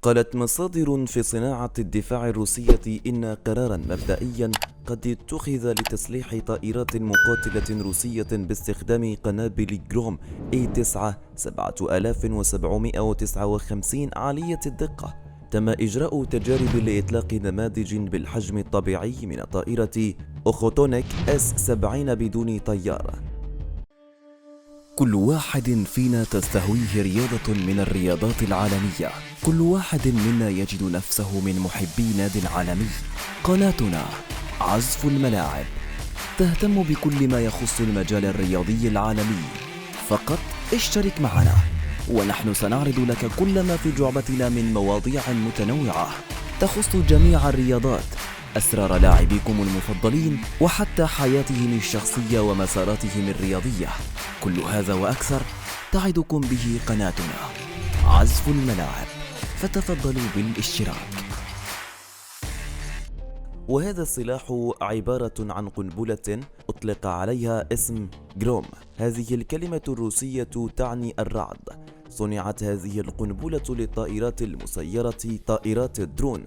قالت مصادر في صناعة الدفاع الروسية إن قرارا مبدئيا قد اتخذ لتسليح طائرات مقاتلة روسية باستخدام قنابل جروم A9 7759 عالية الدقة. تم إجراء تجارب لإطلاق نماذج بالحجم الطبيعي من الطائرة أوخوتونيك S-70 بدون طيار. كل واحد فينا تستهويه رياضة من الرياضات العالمية. كل واحد منا يجد نفسه من محبي ناد عالمي. قناتنا عزف الملاعب تهتم بكل ما يخص المجال الرياضي العالمي. فقط اشترك معنا ونحن سنعرض لك كل ما في جعبتنا من مواضيع متنوعة تخص جميع الرياضات، أسرار لاعبيكم المفضلين، وحتى حياتهم الشخصية ومساراتهم الرياضية. كل هذا وأكثر تعدكم به قناتنا عزف الملاعب، فتفضلوا بالاشتراك. وهذا السلاح عبارة عن قنبلة أطلق عليها اسم جروم. هذه الكلمة الروسية تعني الرعد. صنعت هذه القنبلة للطائرات المسيرة طائرات الدرون،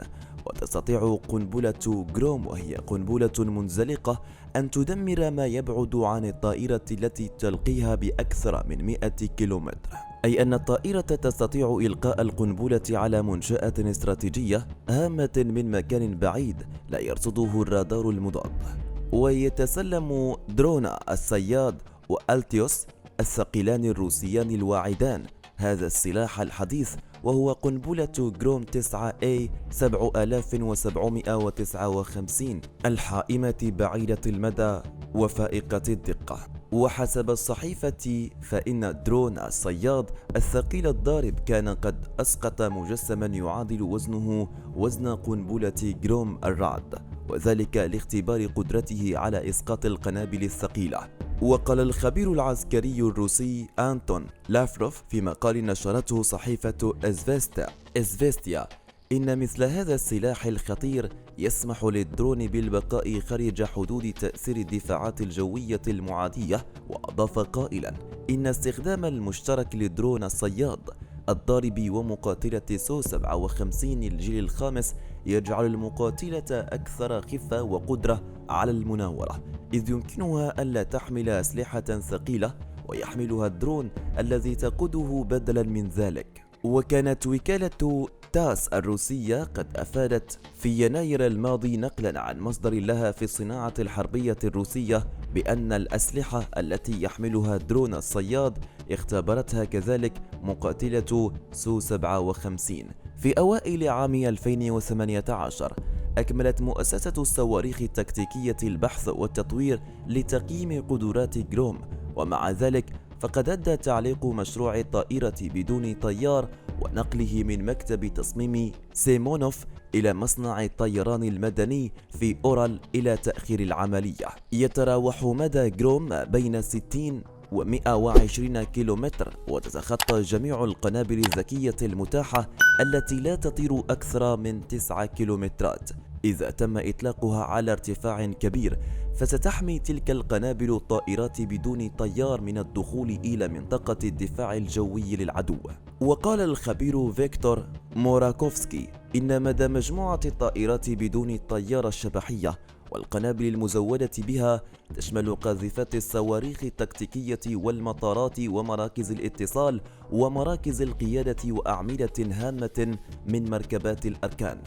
وتستطيع قنبلة جروم وهي قنبلة منزلقة أن تدمر ما يبعد عن الطائرة التي تلقيها بأكثر من 100 كيلومتر. أي أن الطائرة تستطيع إلقاء القنبلة على منشأة استراتيجية هامة من مكان بعيد لا يرصده الرادار المضاد. ويتسلم درون الصياد وألتيوس الثقيلان الروسيان الواعدان هذا السلاح الحديث، وهو قنبلة جروم 9A 7759 الحائمة بعيدة المدى وفائقة الدقة. وحسب الصحيفة فإن درون الصياد الثقيل الضارب كان قد أسقط مجسما يعادل وزنه وزن قنبلة جروم الرعد، وذلك لاختبار قدرته على إسقاط القنابل الثقيلة. وقال الخبير العسكري الروسي أنتون لافروف في مقال نشرته صحيفة إزفيستيا إن مثل هذا السلاح الخطير يسمح للدرون بالبقاء خارج حدود تأثير الدفاعات الجوية المعادية. وأضاف قائلا إن استخدام المشترك للدرون الصياد الضارب ومقاتلة سو 57 الجيل الخامس يجعل المقاتلة أكثر خفة وقدرة على المناورة، إذ يمكنها ألا تحمل أسلحة ثقيلة ويحملها الدرون الذي تقوده بدلا من ذلك. وكانت وكالة تاس الروسية قد أفادت في يناير الماضي نقلا عن مصدر لها في الصناعة الحربية الروسية بأن الأسلحة التي يحملها درون الصياد اختبرتها كذلك مقاتلة سو 57. في أوائل عام 2018 أكملت مؤسسة الصواريخ التكتيكية البحث والتطوير لتقييم قدرات جروم، ومع ذلك فقد أدى تعليق مشروع الطائرة بدون طيار ونقله من مكتب تصميم سيمونوف إلى مصنع الطيران المدني في أورال إلى تأخير العملية. يتراوح مدى جروم بين 60 و 120 كيلومتر، وتتخطى جميع القنابل الذكية المتاحة التي لا تطير أكثر من 9 كيلومترات. إذا تم إطلاقها على ارتفاع كبير فستحمي تلك القنابل الطائرات بدون طيار من الدخول إلى منطقة الدفاع الجوي للعدو. وقال الخبير فيكتور موراكوفسكي إن مدى مجموعة الطائرات بدون الطيار الشبحية والقنابل المزودة بها تشمل قاذفات الصواريخ التكتيكية والمطارات ومراكز الاتصال ومراكز القيادة وأعمدة هامة من مركبات الأركان.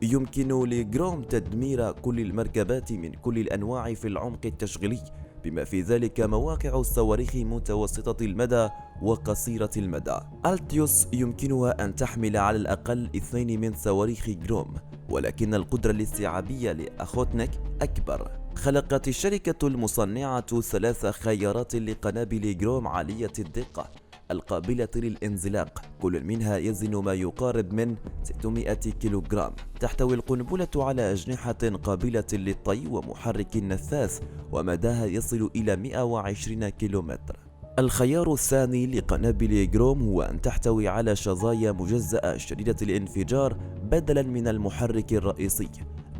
يمكن لجروم تدمير كل المركبات من كل الأنواع في العمق التشغيلي، بما في ذلك مواقع الصواريخ متوسطة المدى وقصيرة المدى. ألتيوس يمكنها أن تحمل على الأقل 2 من صواريخ جروم، ولكن القدرة الاستيعابية لأخوتنيك أكبر. خلقت الشركة المصنعة 3 خيارات لقنابل جروم عالية الدقة القابلة للانزلاق، كل منها يزن ما يقارب من 600 كيلوغرام. تحتوي القنبلة على أجنحة قابلة للطي ومحرك نفاث، ومداها يصل إلى 120 كيلومتر. الخيار الثاني لقنابل جروم هو أن تحتوي على شظايا مجزأة شديدة الانفجار بدلا من المحرك الرئيسي.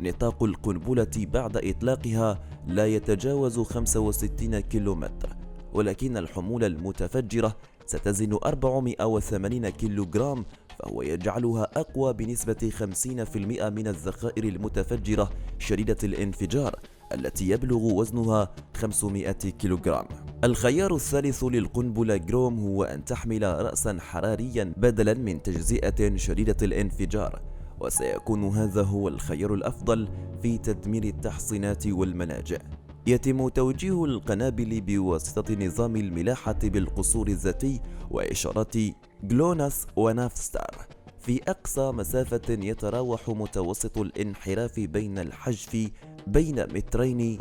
نطاق القنبلة بعد إطلاقها لا يتجاوز 65 كيلومتر، ولكن الحمولة المتفجرة ستزن 480 كيلوغرام فهو يجعلها أقوى بنسبة 50% من الذخائر المتفجرة شديدة الانفجار التي يبلغ وزنها 500 كيلوغرام. الخيار الثالث للقنبلة جروم هو أن تحمل رأسا حراريا بدلا من تجزئة شديدة الانفجار، وسيكون هذا هو الخيار الأفضل في تدمير التحصينات والملاجئ. يتم توجيه القنابل بواسطة نظام الملاحة بالقصور الذاتي وإشارات جلوناس ونافستار في أقصى مسافة يتراوح متوسط الانحراف بين الحجف بين 2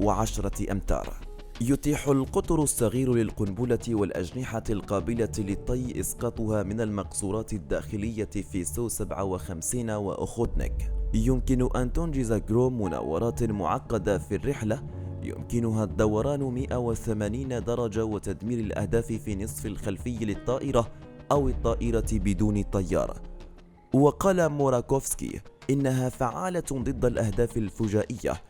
و10 أمتار. يتيح القطر الصغير للقنبلة والأجنحة القابلة للطي إسقاطها من المقصورات الداخلية في سو 57 وأخوتنيك. يمكن أن تنجز جروم مناورات معقدة في الرحلة يمكنها الدوران 180 درجة وتدمير الأهداف في نصف الخلفي للطائرة أو الطائرة بدون طيار. وقال موراكوفسكي إنها فعالة ضد الأهداف الفجائية.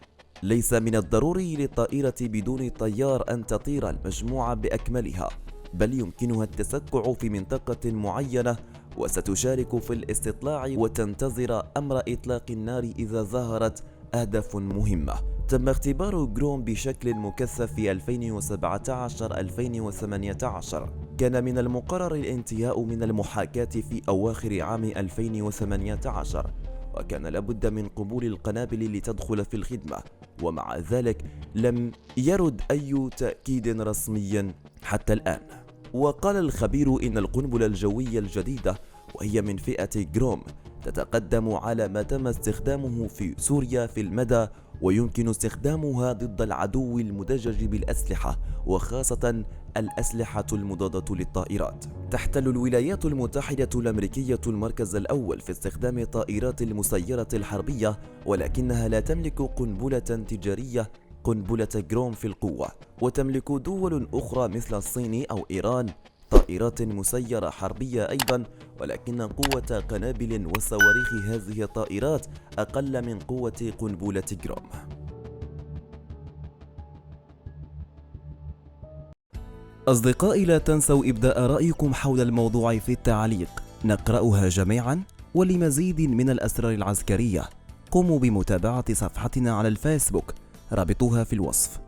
ليس من الضروري للطائرة بدون طيار أن تطير المجموعة بأكملها، بل يمكنها التسكع في منطقة معينة وستشارك في الاستطلاع وتنتظر أمر إطلاق النار إذا ظهرت أهداف مهمة. تم اختبار جروم بشكل مكثف في 2017-2018. كان من المقرر الانتهاء من المحاكاة في أواخر عام 2018، وكان لابد من قبول القنابل لتدخل في الخدمة، ومع ذلك لم يرد أي تأكيد رسمي حتى الآن. وقال الخبير إن القنبلة الجوية الجديدة وهي من فئة جروم تتقدم على ما تم استخدامه في سوريا في المدى، ويمكن استخدامها ضد العدو المدجج بالأسلحة وخاصة الأسلحة المضادة للطائرات. تحتل الولايات المتحدة الأمريكية المركز الأول في استخدام الطائرات المسيرة الحربية، ولكنها لا تملك قنبلة تجارية قنبلة جروم في القوة. وتملك دول أخرى مثل الصين أو إيران طائرات مسيرة حربية أيضا، ولكن قوة قنابل وصواريخ هذه الطائرات أقل من قوة قنبلة جروم. أصدقائي، لا تنسوا إبداء رأيكم حول الموضوع في التعليق، نقرأها جميعا. ولمزيد من الأسرار العسكرية قوموا بمتابعة صفحتنا على الفيسبوك، رابطها في الوصف.